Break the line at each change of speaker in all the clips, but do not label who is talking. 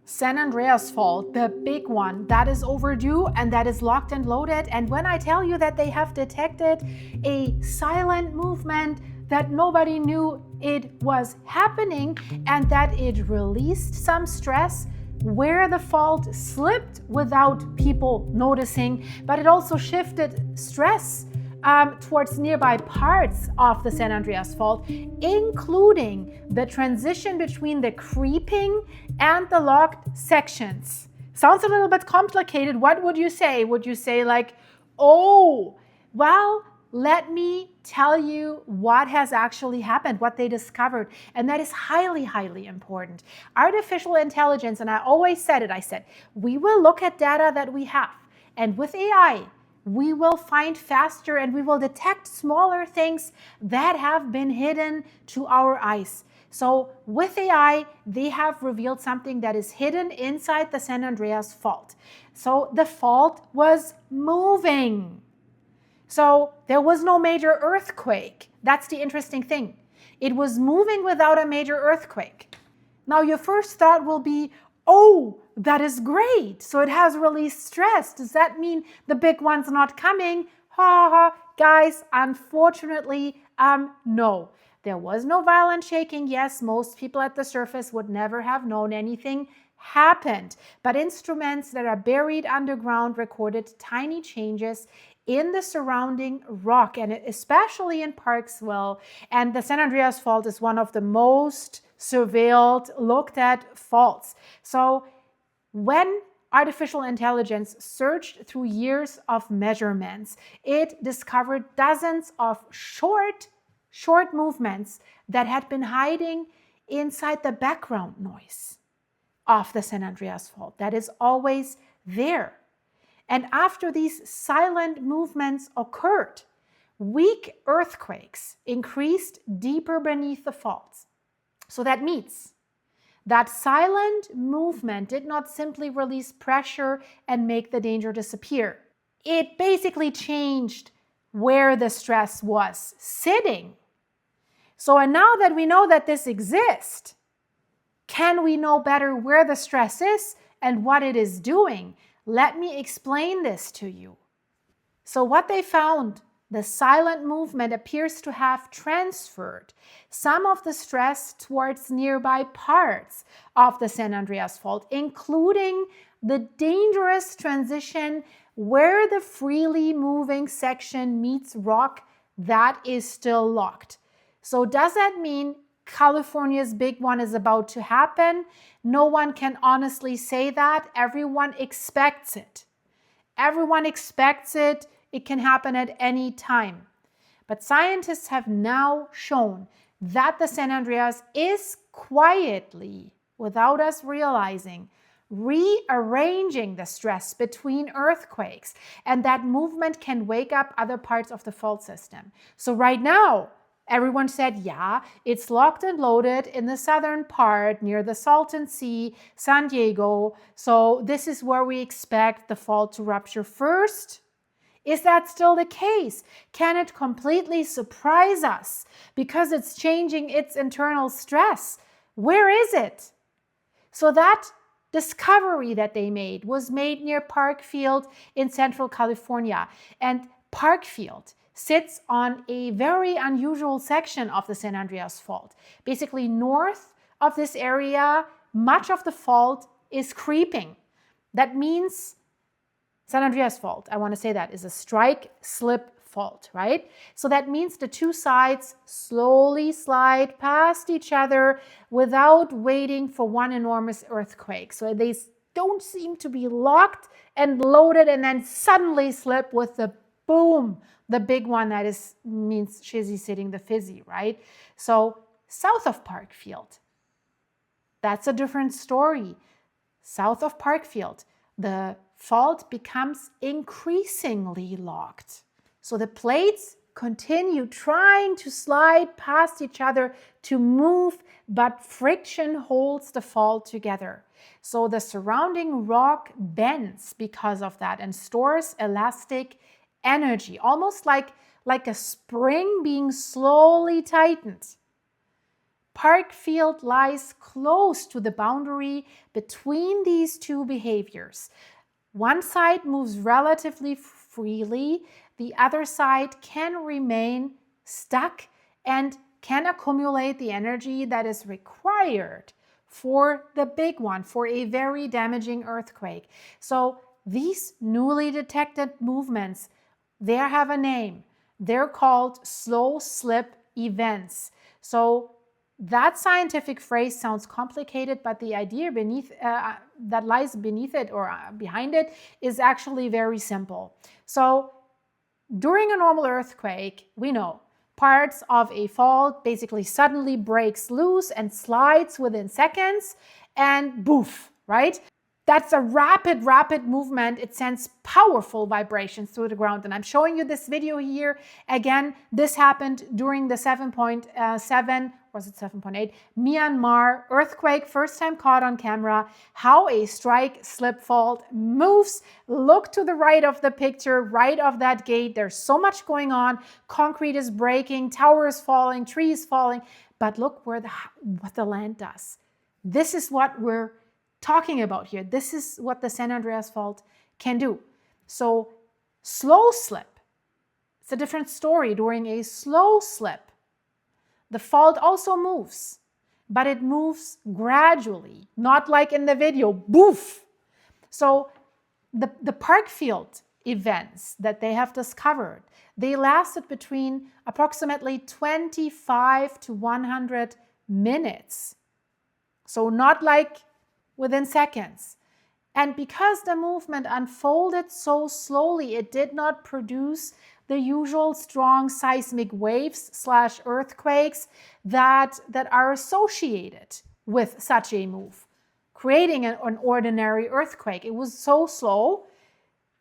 San Andreas Fault, the big one, that is overdue and that is locked and loaded. And when I tell you that they have detected a silent movement that nobody knew it was happening and that it released some stress where the fault slipped without people noticing, but it also shifted stress towards nearby parts of the San Andreas Fault, including the transition between the creeping and the locked sections. Sounds a little bit complicated. What would you say? Would you say like, oh, well, let me tell you what has actually happened, what they discovered. And that is highly, highly important. Artificial intelligence, and I always said it, I said, we will look at data that we have. And with AI, we will find faster and we will detect smaller things that have been hidden to our eyes. So with AI, they have revealed something that is hidden inside the San Andreas Fault. So the fault was moving. So there was no major earthquake. That's the interesting thing. It was moving without a major earthquake. Now your first thought will be, oh, that is great. So it has released stress. Does that mean the big one's not coming? Ha ha. Guys, unfortunately, no. There was no violent shaking. Yes, most people at the surface would never have known anything happened. But instruments that are buried underground recorded tiny changes in the surrounding rock, and especially in Parkfield. And the San Andreas Fault is one of the most surveilled, looked at faults. So when artificial intelligence searched through years of measurements, it discovered dozens of short movements that had been hiding inside the background noise of the San Andreas Fault that is always there. And after these silent movements occurred, weak earthquakes increased deeper beneath the faults. So that means that silent movement did not simply release pressure and make the danger disappear. It basically changed where the stress was sitting. So, and now that we know that this exists, can we know better where the stress is and what it is doing? Let me explain this to you. So what they found, the silent movement appears to have transferred some of the stress towards nearby parts of the San Andreas Fault, including the dangerous transition where the freely moving section meets rock that is still locked. So does that mean California's big one is about to happen? No one can honestly say that. Everyone expects it. Everyone expects it. It can happen at any time. But scientists have now shown that the San Andreas is quietly, without us realizing, rearranging the stress between earthquakes, and that movement can wake up other parts of the fault system. So right now, everyone said, yeah, it's locked and loaded in the southern part near the Salton Sea, San Diego. So this is where we expect the fault to rupture first. Is that still the case? Can it completely surprise us because it's changing its internal stress? Where is it? So that discovery that they made was made near Parkfield in Central California. And Parkfield sits on a very unusual section of the San Andreas Fault. Basically, north of this area, much of the fault is creeping. That means San Andreas Fault, I want to say that, is a strike-slip fault, right? So that means the two sides slowly slide past each other without waiting for one enormous earthquake. So they don't seem to be locked and loaded and then suddenly slip with the boom, the big one that means shizzy sitting the fizzy, right? So south of Parkfield, that's a different story. South of Parkfield, the fault becomes increasingly locked. So the plates continue trying to slide past each other to move, but friction holds the fault together. So the surrounding rock bends because of that and stores elastic energy, almost like a spring being slowly tightened. Parkfield lies close to the boundary between these two behaviors. One side moves relatively freely, the other side can remain stuck and can accumulate the energy that is required for the big one, for a very damaging earthquake. So these newly detected movements, they have a name. They're called slow slip events. So that scientific phrase sounds complicated, but the idea that lies beneath it or behind it is actually very simple. So during a normal earthquake, we know parts of a fault basically suddenly breaks loose and slides within seconds and boof, right? That's a rapid movement. It sends powerful vibrations through the ground. And I'm showing you this video here. Again, this happened during the 7.7, was it 7.8, Myanmar earthquake, first time caught on camera, how a strike slip fault moves. Look to the right of the picture, right of that gate. There's so much going on. Concrete is breaking, towers falling, trees falling. But look what the land does. This is what we're talking about here. This is what the San Andreas Fault can do. So slow slip, it's a different story. During a slow slip, the fault also moves, but it moves gradually, not like in the video, boof. So the Parkfield events that they have discovered, they lasted between approximately 25 to 100 minutes. So not like within seconds. And because the movement unfolded so slowly, it did not produce the usual strong seismic waves / earthquakes that are associated with such a move, creating an ordinary earthquake. It was so slow.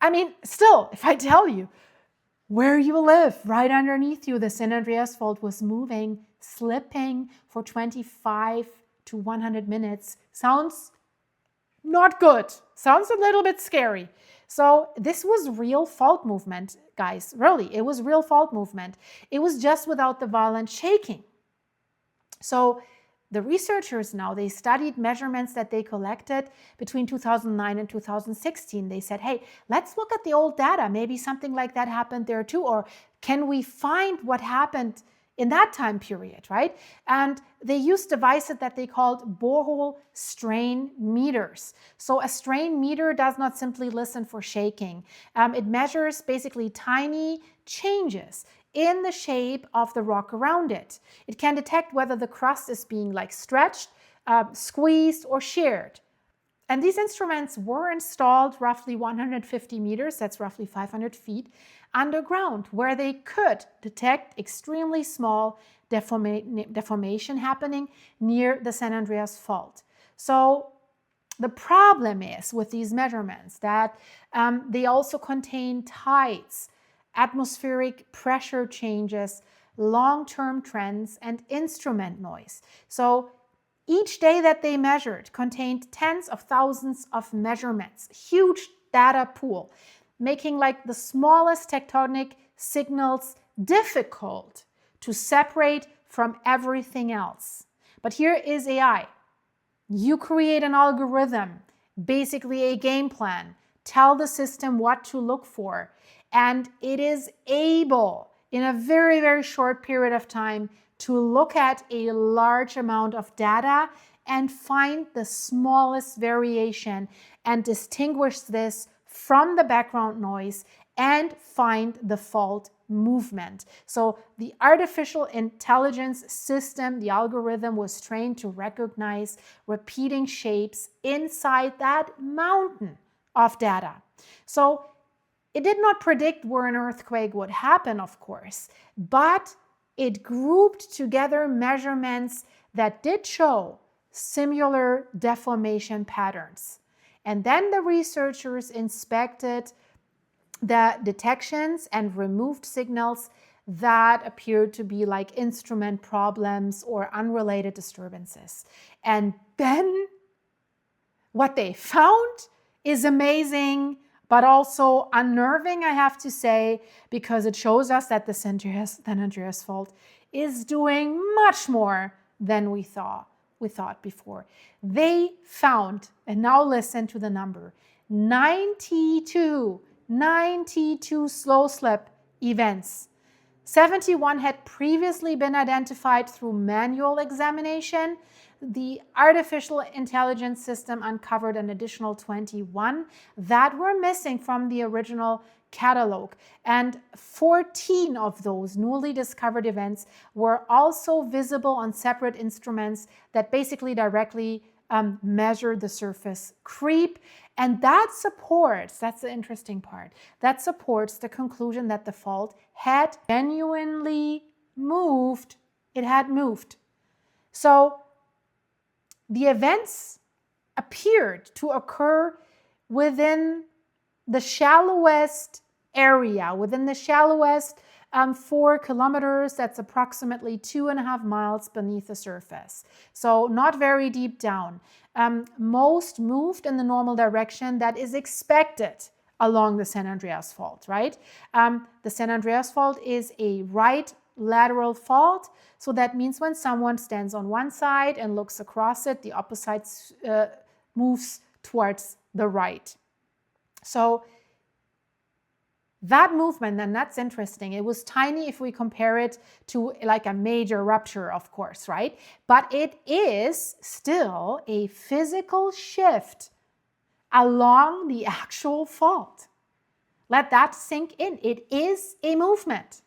I mean, still, if I tell you, where you live, right underneath you, the San Andreas Fault was moving, slipping for 25 to 100 minutes, sounds not good. Sounds a little bit scary. So this was real fault movement, guys. Really, it was real fault movement. It was just without the violent shaking. So the researchers now, they studied measurements that they collected between 2009 and 2016. They said, hey, let's look at the old data. Maybe something like that happened there too. Or can we find what happened in that time period, right? And they used devices that they called borehole strain meters. So a strain meter does not simply listen for shaking. It measures basically tiny changes in the shape of the rock around it. It can detect whether the crust is being like stretched, squeezed, or sheared. And these instruments were installed roughly 150 meters, that's roughly 500 feet, underground, where they could detect extremely small deformation happening near the San Andreas Fault. So the problem is with these measurements that they also contain tides, atmospheric pressure changes, long-term trends, and instrument noise. So each day that they measured contained tens of thousands of measurements, huge data pool, making like the smallest tectonic signals difficult to separate from everything else. But here is AI. You create an algorithm, basically a game plan, tell the system what to look for, and it is able in a very, very short period of time to look at a large amount of data and find the smallest variation and distinguish this from the background noise and find the fault movement. So the artificial intelligence system, the algorithm, was trained to recognize repeating shapes inside that mountain of data. So it did not predict where an earthquake would happen, of course, but it grouped together measurements that did show similar deformation patterns. And then the researchers inspected the detections and removed signals that appeared to be like instrument problems or unrelated disturbances. And then what they found is amazing, but also unnerving, I have to say, because it shows us that the San Andreas Fault is doing much more than we thought before. They found, and now listen to the number, 92 slow slip events. 71 had previously been identified through manual examination. The artificial intelligence system uncovered an additional 21 that were missing from the original catalog. And 14 of those newly discovered events were also visible on separate instruments that basically directly measure the surface creep. And that supports, that's the interesting part, that supports the conclusion that the fault had genuinely moved. It had moved. So the events appeared to occur within the shallowest area, within the shallowest 4 kilometers, that's approximately 2.5 miles beneath the surface. So not very deep down. Most moved in the normal direction that is expected along the San Andreas Fault, right? The San Andreas Fault is a right lateral fault. So that means when someone stands on one side and looks across it, the opposite moves towards the right. So that movement, and that's interesting, it was tiny if we compare it to like a major rupture, of course, right? But it is still a physical shift along the actual fault. Let that sink in. It is a movement.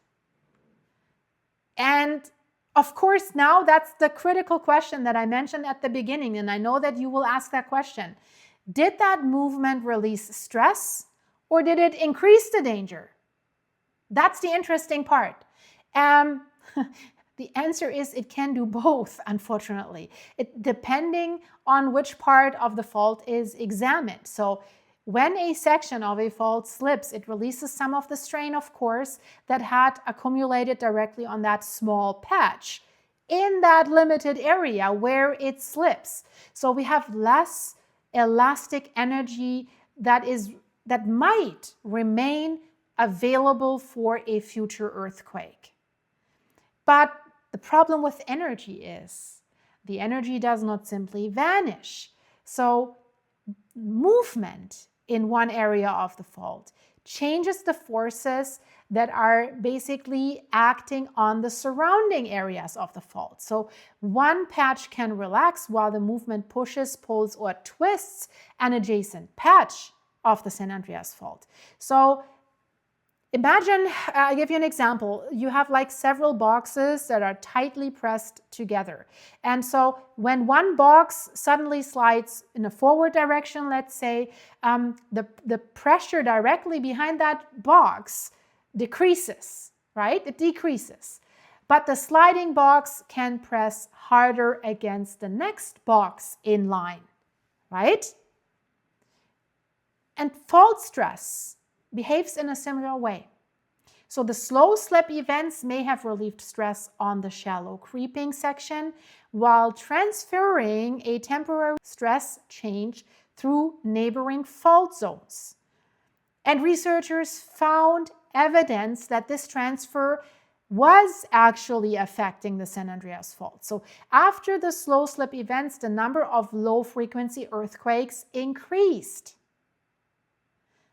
And of course, now that's the critical question that I mentioned at the beginning, and I know that you will ask that question. Did that movement release stress? Or did it increase the danger? That's the interesting part. The answer is it can do both, unfortunately, depending on which part of the fault is examined. So when a section of a fault slips, it releases some of the strain, of course, that had accumulated directly on that small patch in that limited area where it slips. So we have less elastic energy that might remain available for a future earthquake. But the problem with energy is the energy does not simply vanish. So movement in one area of the fault changes the forces that are basically acting on the surrounding areas of the fault. So one patch can relax while the movement pushes, pulls, or twists an adjacent patch of the San Andreas Fault. So imagine, I'll give you an example. You have like several boxes that are tightly pressed together. And so when one box suddenly slides in a forward direction, let's say, the pressure directly behind that box decreases, right? It decreases. But the sliding box can press harder against the next box in line, right? And fault stress behaves in a similar way. So the slow slip events may have relieved stress on the shallow creeping section while transferring a temporary stress change through neighboring fault zones. And researchers found evidence that this transfer was actually affecting the San Andreas Fault. So after the slow slip events, the number of low frequency earthquakes increased.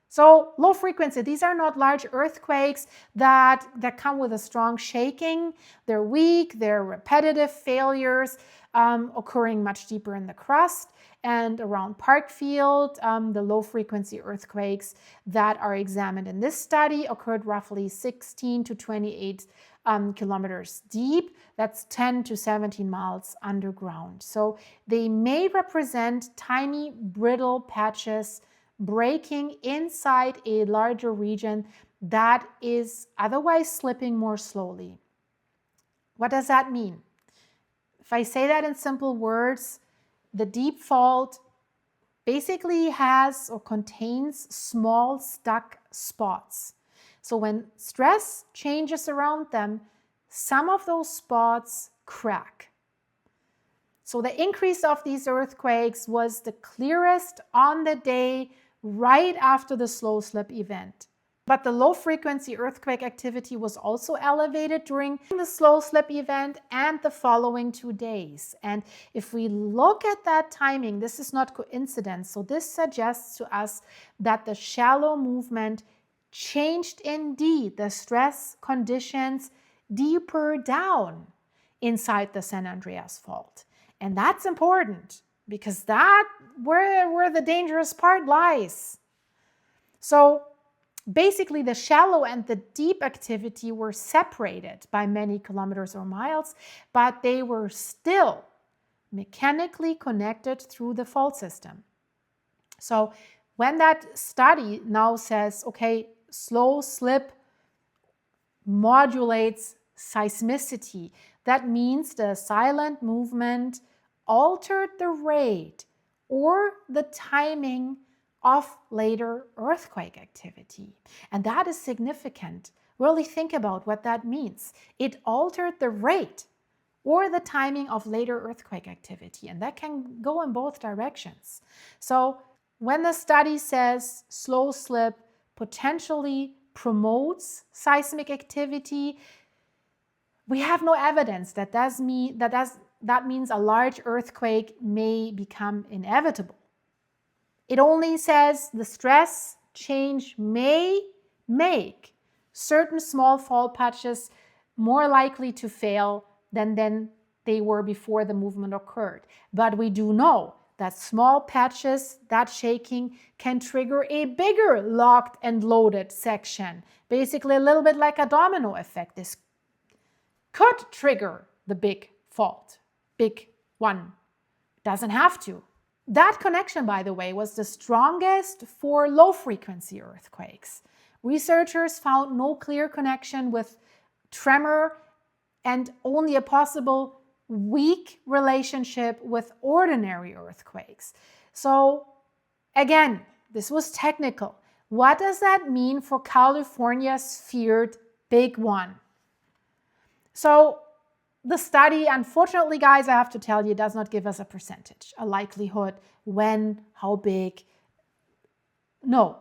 So low frequency, these are not large earthquakes that come with a strong shaking. They're weak, they're repetitive failures occurring much deeper in the crust. And around Parkfield, the low frequency earthquakes that are examined in this study occurred roughly 16 to 28 kilometers deep. That's 10 to 17 miles underground. So they may represent tiny brittle patches breaking inside a larger region that is otherwise slipping more slowly. What does that mean? If I say that in simple words, the deep fault basically has or contains small stuck spots. So when stress changes around them, some of those spots crack. So the increase of these earthquakes was the clearest on the day right after the slow slip event. But the low-frequency earthquake activity was also elevated during the slow slip event and the following 2 days. And if we look at that timing, this is not coincidence. So this suggests to us that the shallow movement changed indeed the stress conditions deeper down inside the San Andreas Fault. And that's important because that's where the dangerous part lies. So basically, the shallow and the deep activity were separated by many kilometers or miles, but they were still mechanically connected through the fault system. So when that study now says, okay, slow slip modulates seismicity, that means the silent movement altered the rate or the timing of later earthquake activity. And that is significant. Really think about what that means. It altered the rate or the timing of later earthquake activity, and that can go in both directions. So when the study says slow slip potentially promotes seismic activity, we have no evidence that that means a large earthquake may become inevitable. It only says the stress change may make certain small fault patches more likely to fail than they were before the movement occurred. But we do know that small patches, that shaking, can trigger a bigger locked and loaded section. Basically a little bit like a domino effect. This could trigger the big fault, big one. Doesn't have to. That connection, by the way, was the strongest for low-frequency earthquakes. Researchers found no clear connection with tremor and only a possible weak relationship with ordinary earthquakes. So again, this was technical. What does that mean for California's feared big one? So the study, unfortunately, guys, I have to tell you, does not give us a percentage, a likelihood, when, how big. No.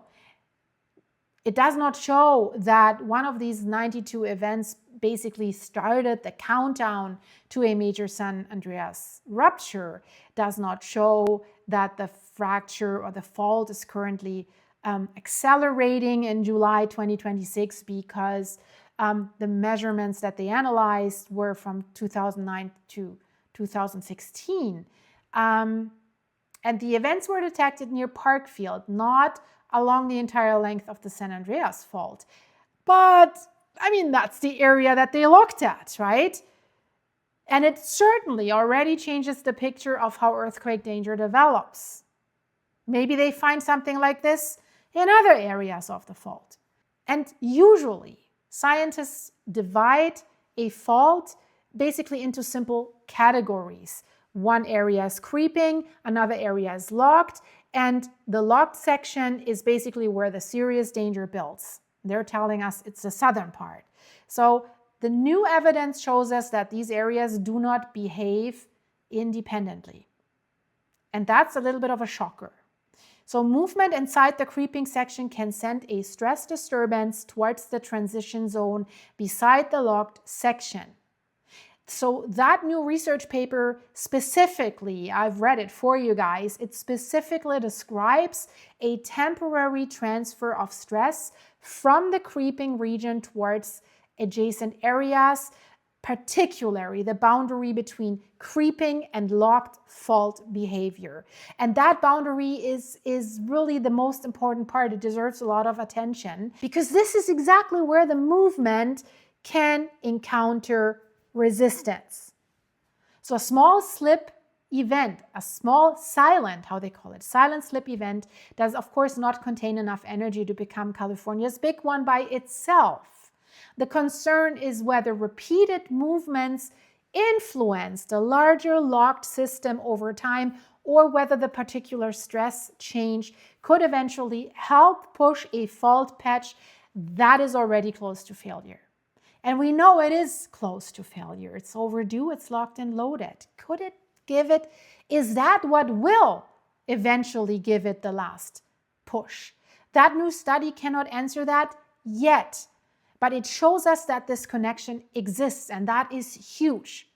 It does not show that one of these 92 events basically started the countdown to a major San Andreas rupture. It does not show that the fracture or the fault is currently accelerating in July 2026 because the measurements that they analyzed were from 2009 to 2016. And the events were detected near Parkfield, not along the entire length of the San Andreas Fault. But, I mean, that's the area that they looked at, right? And it certainly already changes the picture of how earthquake danger develops. Maybe they find something like this in other areas of the fault. And usually, scientists divide a fault basically into simple categories. One area is creeping, another area is locked, and the locked section is basically where the serious danger builds. They're telling us it's the southern part. So the new evidence shows us that these areas do not behave independently. And that's a little bit of a shocker. So movement inside the creeping section can send a stress disturbance towards the transition zone beside the locked section. So that new research paper specifically, I've read it for you guys, it specifically describes a temporary transfer of stress from the creeping region towards adjacent areas, particularly the boundary between creeping and locked fault behavior. And that boundary is really the most important part. It deserves a lot of attention because this is exactly where the movement can encounter resistance. So a small slip event, a small silent, how they call it, silent slip event, does of course not contain enough energy to become California's big one by itself. The concern is whether repeated movements influence the larger locked system over time or whether the particular stress change could eventually help push a fault patch that is already close to failure. And we know it is close to failure. It's overdue, it's locked and loaded. Could it give it? Is that what will eventually give it the last push? That new study cannot answer that yet, but it shows us that this connection exists, and that is huge.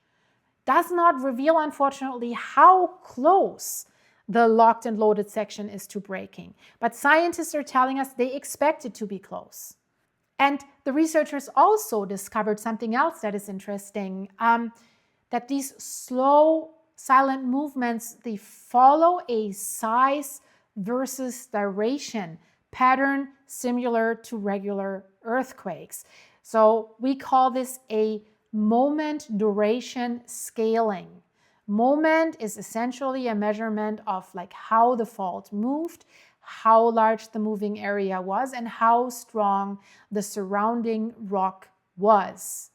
Does not reveal, unfortunately, how close the locked and loaded section is to breaking. But scientists are telling us they expect it to be close. And the researchers also discovered something else that is interesting, that these slow, silent movements, they follow a size versus duration pattern similar to regular earthquakes. So we call this a moment duration scaling. Moment is essentially a measurement of like how the fault moved, how large the moving area was, and how strong the surrounding rock was.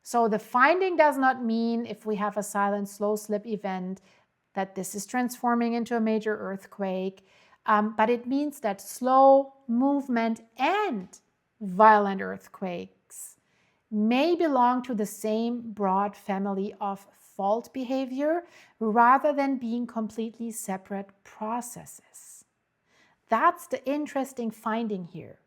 So the finding does not mean if we have a silent slow slip event that this is transforming into a major earthquake, but it means that slow movement and violent earthquakes may belong to the same broad family of fault behavior rather than being completely separate processes. That's the interesting finding here.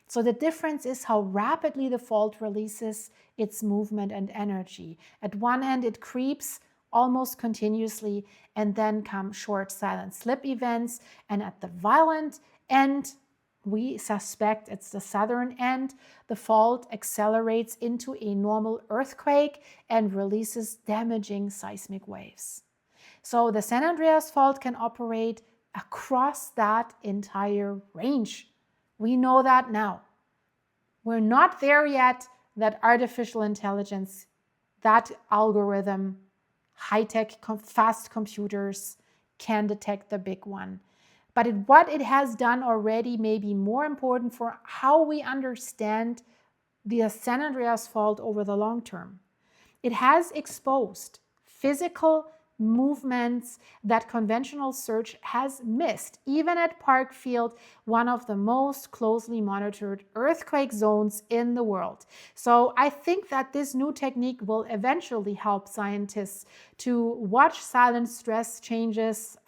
So the difference is how rapidly the fault releases its movement and energy. At one end, it creeps almost continuously, and then come short silent slip events. And at the violent end, we suspect it's the southern end, the fault accelerates into a normal earthquake and releases damaging seismic waves. So the San Andreas Fault can operate across that entire range. We know that now. We're not there yet that artificial intelligence, that algorithm, high-tech, fast computers can detect the big one. But what it has done already may be more important for how we understand the San Andreas Fault over the long term. It has exposed physical movements that conventional search has missed, even at Parkfield, one of the most closely monitored earthquake zones in the world. So I think that this new technique will eventually help scientists to watch silent stress changes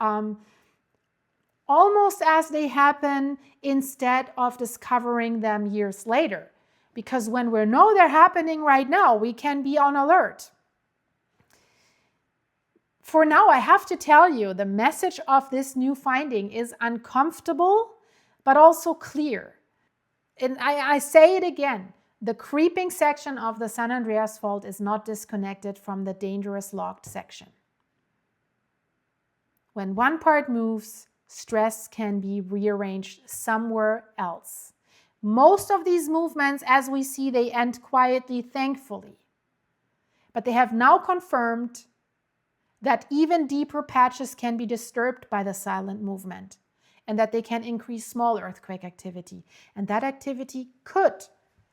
almost as they happen instead of discovering them years later. Because when we know they're happening right now, we can be on alert. For now, I have to tell you, the message of this new finding is uncomfortable, but also clear. And I say it again, the creeping section of the San Andreas Fault is not disconnected from the dangerous locked section. When one part moves, stress can be rearranged somewhere else. Most of these movements, as we see, they end quietly, thankfully. But they have now confirmed that even deeper patches can be disturbed by the silent movement and that they can increase small earthquake activity. And that activity could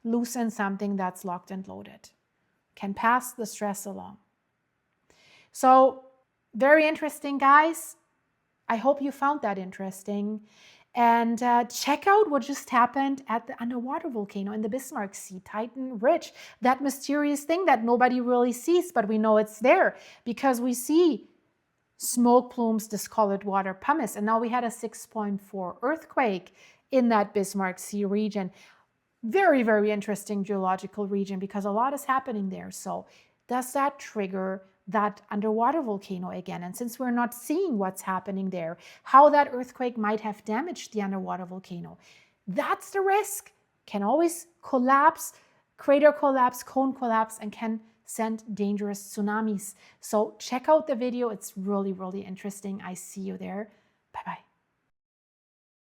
loosen something that's locked and loaded, can pass the stress along. So very interesting, guys. I hope you found that interesting. And check out what just happened at the underwater volcano in the Bismarck Sea, Titan Ridge. That mysterious thing that nobody really sees, but we know it's there because we see smoke plumes, discolored water, pumice. And now we had a 6.4 earthquake in that Bismarck Sea region. Very, very interesting geological region because a lot is happening there. So does that trigger that underwater volcano again? And since we're not seeing what's happening there, how that earthquake might have damaged the underwater volcano, that's the risk. Can always collapse, crater collapse, cone collapse, and can send dangerous tsunamis. So check out the video. It's really, really interesting. I see you there. Bye-bye.